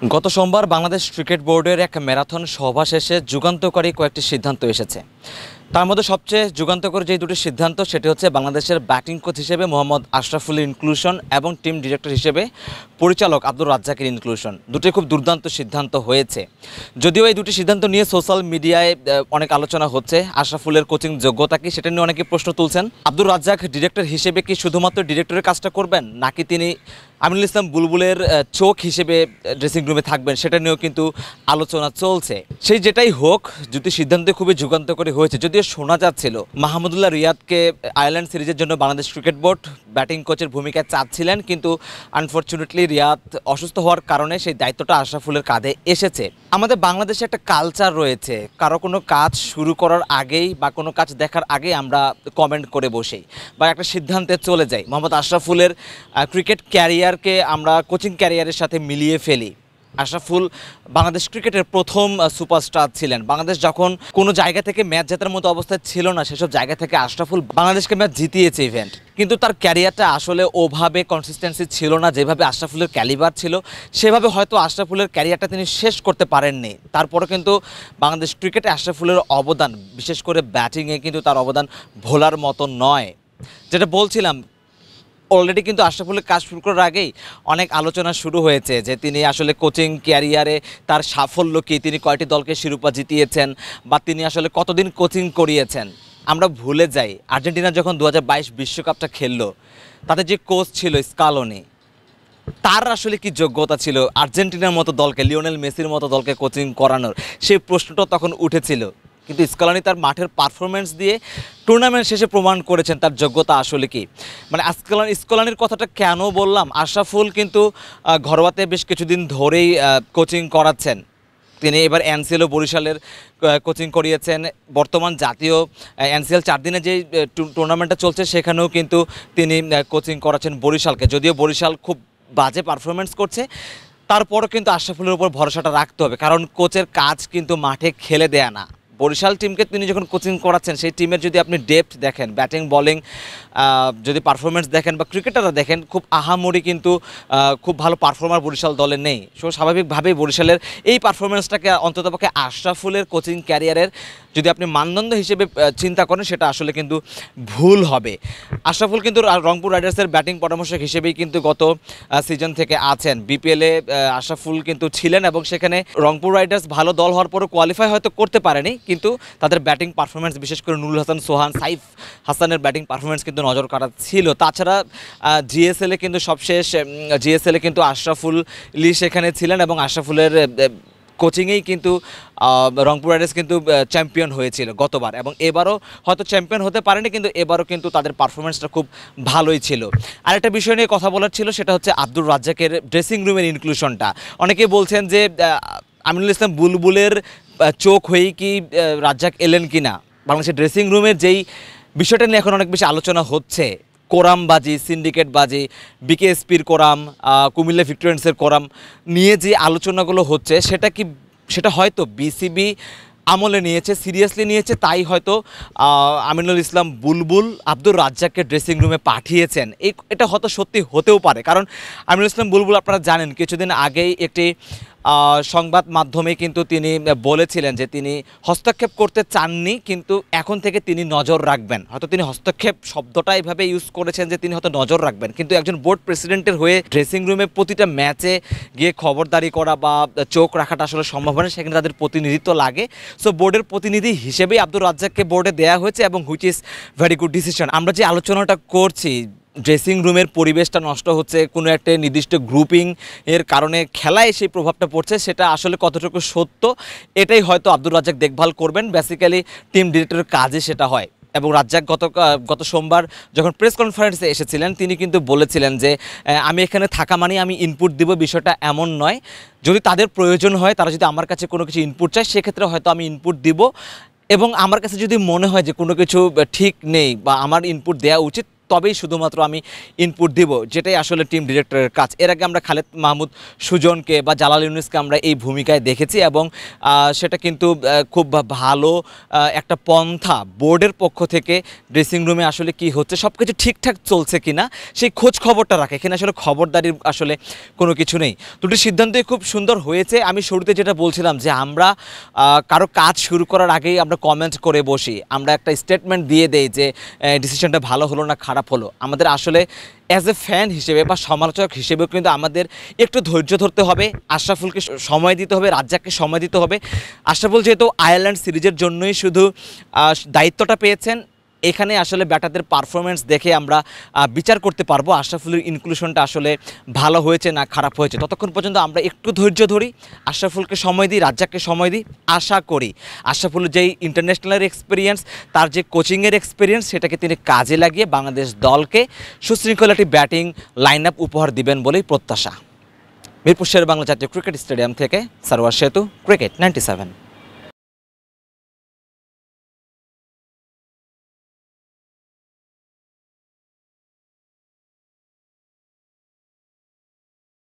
গত সোমবার বাংলাদেশ ক্রিকেট বোর্ডের এক ম্যারাথন সভা শেষে যুগান্তকারী কয়েকটি সিদ্ধান্ত এসেছে। তার মধ্যে সবচেয়ে যুগান্তকারী যে দুটি সিদ্ধান্ত সেটি হচ্ছে বাংলাদেশের ব্যাটিং কোচ হিসেবে মোহাম্মদ আশরাফুলের ইনক্লুশন এবং টিম ডিরেক্টর হিসেবে পরিচালক আব্দুর রাজ্জাকের ইনক্লুশন। দুটি খুব দুর্দান্ত সিদ্ধান্ত হয়েছে। যদিও এই দুটি সিদ্ধান্ত নিয়ে সোশ্যাল মিডিয়ায় অনেক আলোচনা হচ্ছে। আশরাফুলের কোচিং যোগ্যতা কি সেটা নিয়ে অনেকে প্রশ্ন তুলছেন। আব্দুর রাজ্জাক ডিরেক্টর হিসেবে কি শুধুমাত্র ডিরেক্টরের কাজটা করবেন, নাকি তিনি আমিনুল ইসলাম বুলবুলের চোখ হিসেবে ড্রেসিং রুমে থাকবেন, সেটা নিয়েও কিন্তু আলোচনা চলছে। সেই যেটাই হোক, দুটি সিদ্ধান্ত খুবই যুগান্তকারী হয়েছে। যদিও শোনা যাচ্ছিল মাহমুদুল্লাহ রিয়াদকে আয়ারল্যান্ড সিরিজের জন্য বাংলাদেশ ক্রিকেট বোর্ড ব্যাটিং কোচের ভূমিকায় চাচ্ছিলেন, কিন্তু আনফর্চুনেটলি রিয়াদ অসুস্থ হওয়ার কারণে সেই দায়িত্বটা আশরাফুলের কাঁধে এসেছে। আমাদের বাংলাদেশে একটা কালচার রয়েছে, কারো কোনো কাজ শুরু করার আগেই বা কোনো কাজ দেখার আগেই আমরা কমেন্ট করে বসি বা একটা সিদ্ধান্তে চলে যাই। মোহাম্মদ আশরাফুলের ক্রিকেট ক্যারিয়ারকে আমরা কোচিং ক্যারিয়ারের সাথে মিলিয়ে ফেলি। আশরাফুল বাংলাদেশ ক্রিকেটের প্রথম সুপারস্টার ছিলেন। বাংলাদেশ যখন কোনো জায়গা থেকে ম্যাচ জেতার মতো অবস্থায় ছিল না, সেসব জায়গা থেকে আশরাফুল বাংলাদেশকে ম্যাচ জিতিয়েছে ইভেন্ট। কিন্তু তার ক্যারিয়ারটা আসলে ওভাবে কনসিস্টেন্সি ছিল না, যেভাবে আশরাফুলের ক্যালিবার ছিল সেভাবে হয়তো আশরাফুলের ক্যারিয়ারটা তিনি শেষ করতে পারেননি। তারপরে কিন্তু বাংলাদেশ ক্রিকেটে আশরাফুলের অবদান, বিশেষ করে ব্যাটিংয়ে কিন্তু তার অবদান ভোলার মতো নয়। যেটা বলছিলাম, অলরেডি কিন্তু আশরাফুলের কাজ শুরু করার আগেই অনেক আলোচনা শুরু হয়েছে যে তিনি আসলে কোচিং ক্যারিয়ারে তার সাফল্য কী, তিনি কয়টি দলকে শিরোপা জিতিয়েছেন বা তিনি আসলে কতদিন কোচিং করিয়েছেন। আমরা ভুলে যাই আর্জেন্টিনা যখন 2022 বিশ্বকাপটা খেললো, তাদের যে কোচ ছিল স্কালোনি, তার আসলে কি যোগ্যতা ছিল আর্জেন্টিনার মতো দলকে, লিওনেল মেসির মতো দলকে কোচিং করানোর, সেই প্রশ্নটা তখন উঠেছিল। কিন্তু স্কলানি তার মাঠের পারফরমেন্স দিয়ে টুর্নামেন্ট শেষে প্রমাণ করেছেন তার যোগ্যতা আসলে কি। মানে স্কলানির কথাটা কেন বললাম, আশরাফুল কিন্তু ঘরোয়াতে বেশ কিছুদিন ধরেই কোচিং করাচ্ছেন। তিনি এবার এনসিএল ও বরিশালের কোচিং করিয়েছেন। বর্তমান জাতীয় এনসিএল 4 দিনে যে টুর্নামেন্টটা চলছে সেখানেও কিন্তু তিনি কোচিং করাচ্ছেন বরিশালকে। যদিও বরিশাল খুব বাজে পারফরমেন্স করছে, তারপরও কিন্তু আশরাফুলের উপর ভরসাটা রাখতে হবে, কারণ কোচের কাজ কিন্তু মাঠে খেলে দেয়া না। বরিশাল টিমকে তিনি যখন কোচিং করাচ্ছেন, সেই টিমের যদি আপনি ডেপথ দেখেন, ব্যাটিং বোলিং যদি পারফরমেন্স দেখেন বা ক্রিকেটাররা দেখেন, খুব আহামরি কিন্তু খুব ভালো পারফর্মার বরিশাল দলে নেই। সো স্বাভাবিকভাবেই বরিশালের এই পারফরমেন্সটাকে অন্ততপক্ষে আশরাফুলের কোচিং ক্যারিয়ারের যদি আপনি মানদণ্ড হিসেবে চিন্তা করেন, সেটা আসলে কিন্তু ভুল হবে। আশরাফুল কিন্তু রংপুর রাইডার্সের ব্যাটিং পরামর্শক হিসেবেই কিন্তু গত সিজন থেকে আছেন। বিপিএলে আশরাফুল কিন্তু ছিলেন এবং সেখানে রংপুর রাইডার্স ভালো দল হওয়ার পরও কোয়ালিফাই হয়তো করতে পারেনি, কিন্তু তাদের ব্যাটিং পারফরমেন্স, বিশেষ করে নুরুল হাসান সোহান, সাইফ হাসানের ব্যাটিং পারফরমেন্স কিন্তু নজর কাড়া ছিল। তাছাড়া জিএসএলে কিন্তু সবশেষ জিএসএলে কিন্তু আশরাফুল সেখানে ছিলেন এবং আশরাফুলের কোচিংয়েই কিন্তু রংপুর রাইডার্স কিন্তু চ্যাম্পিয়ন হয়েছিল গতবার, এবং এবারও হয়তো চ্যাম্পিয়ন হতে পারেনি, কিন্তু এবারও কিন্তু তাদের পারফরমেন্সটা খুব ভালোই ছিল। আরেকটা বিষয় নিয়ে কথা বলার ছিল, সেটা হচ্ছে আব্দুর রাজ্জাকের ড্রেসিং রুমের ইনক্লুশনটা। অনেকেই বলছেন যে আমিনুল ইসলাম বুলবুলের চোখ হয়েই কি রাজ্জাক এলেন কি না। বাংলাদেশের ড্রেসিং রুমের যেই বিষয়টা নিয়ে এখন অনেক বেশি আলোচনা হচ্ছে, কোরামবাজি, সিন্ডিকেটবাজি, বিকেএসপির কোরাম, কুমিল্লা ভিক্টোরিয়ান্সের কোরাম নিয়ে যে আলোচনাগুলো হচ্ছে, সেটা হয়তো বিসিবি আমলে নিয়েছে, সিরিয়াসলি নিয়েছে, তাই হয়তো আমিনুল ইসলাম বুলবুল আব্দুর রাজ্জাককে ড্রেসিং রুমে পাঠিয়েছেন। এটা হয়তো সত্যি হতেও পারে, কারণ আমিনুল ইসলাম বুলবুল আপনারা জানেন কিছুদিন আগেই একটি সংবাদ মাধ্যমে কিন্তু তিনি বলেছিলেন যে তিনি হস্তক্ষেপ করতে চাননি, কিন্তু এখন থেকে তিনি নজর রাখবেন। হয়তো তিনি হস্তক্ষেপ শব্দটা এইভাবে ইউজ করেছেন যে তিনি হয়তো নজর রাখবেন, কিন্তু একজন বোর্ড প্রেসিডেন্টের হয়ে ড্রেসিং রুমে প্রতিটা ম্যাচে গিয়ে খবরদারি করা বা চোখ রাখাটা আসলে সম্ভব হয় না, সেখানে তাদের প্রতিনিধিত্ব লাগে। সো বোর্ডের প্রতিনিধি হিসেবেই আব্দুর রাজ্জাককে বোর্ডে দেওয়া হয়েছে, এবং which is very good decision. আমরা যে আলোচনাটা করছি, ড্রেসিং রুমের পরিবেশটা নষ্ট হচ্ছে, কোনো একটা নির্দিষ্ট গ্রুপিং এর কারণে খেলায় সেই প্রভাবটা পড়ছে, সেটা আসলে কতটুকু সত্য এটাই হয়তো আব্দুর রাজ্জাক দেখভাল করবেন। বেসিক্যালি টিম ডিরেক্টরের কাজে সেটা হয়। এবং রাজ্জাক গত সোমবার যখন প্রেস কনফারেন্সে এসেছিলেন, তিনি কিন্তু বলেছিলেন যে আমি এখানে থাকা মানে আমি ইনপুট দিব, বিষয়টা এমন নয়। যদি তাদের প্রয়োজন হয়, তারা যদি আমার কাছে কোনো কিছু ইনপুট চায়, সেক্ষেত্রে হয়তো আমি ইনপুট দিব, এবং আমার কাছে যদি মনে হয় যে কোনো কিছু ঠিক নেই বা আমার ইনপুট দেওয়া উচিত, তবেই শুধুমাত্র আমি ইনপুট দিব, যেটাই আসলে টিম ডিরেক্টরের কাজ। এর আগে আমরা খালেদ মাহমুদ সুজনকে বা জালাল ইউনুসকে আমরা এই ভূমিকায় দেখেছি এবং সেটা কিন্তু খুব ভালো একটা পন্থা বোর্ডের পক্ষ থেকে ড্রেসিং রুমে আসলে কি হচ্ছে, সব কিছু ঠিকঠাক চলছে কিনা সেই খোঁজ খবরটা রাখে। এখানে আসলে খবরদারির আসলে কোনো কিছু নেই। দুটি সিদ্ধান্তই খুব সুন্দর হয়েছে। আমি শুরুতে যেটা বলছিলাম যে আমরা কারো কাজ শুরু করার আগেই আমরা কমেন্ট করে বসি, আমরা একটা স্টেটমেন্ট দিয়ে দেই যে ডিসিশনটা ভালো হলো না খারাপ হলো। আমাদের আসলে অ্যাজ এ ফ্যান হিসেবে বা সমালোচক হিসেবেও কিন্তু আমাদের একটু ধৈর্য ধরতে হবে, আশরাফুলকে সময় দিতে হবে, রাজ্জাককে সময় দিতে হবে। আশরাফুল যেহেতু আয়ারল্যান্ড সিরিজের জন্যই শুধু দায়িত্বটা পেয়েছেন, এখানে আসলে ব্যাটারদের পারফরমেন্স দেখে আমরা বিচার করতে পারবো আশরাফুলের ইনক্লুশনটা আসলে ভালো হয়েছে না খারাপ হয়েছে। ততক্ষণ পর্যন্ত আমরা একটু ধৈর্য ধরি, আশরাফুলকে সময় দিই, রাজ্জাককে সময় দিই। আশা করি আশরাফুলের যেই ইন্টারন্যাশনালের এক্সপিরিয়েন্স, তার যে কোচিংয়ের এক্সপিরিয়েন্স, সেটাকে তিনি কাজে লাগিয়ে বাংলাদেশ দলকে সুশৃঙ্খল একটি ব্যাটিং লাইন আপ উপহার দিবেন বলেই প্রত্যাশা। মিরপুর শেরেবাংলা জাতীয় ক্রিকেট স্টেডিয়াম থেকে সরওয়ার সেতু, ক্রিকেট 97।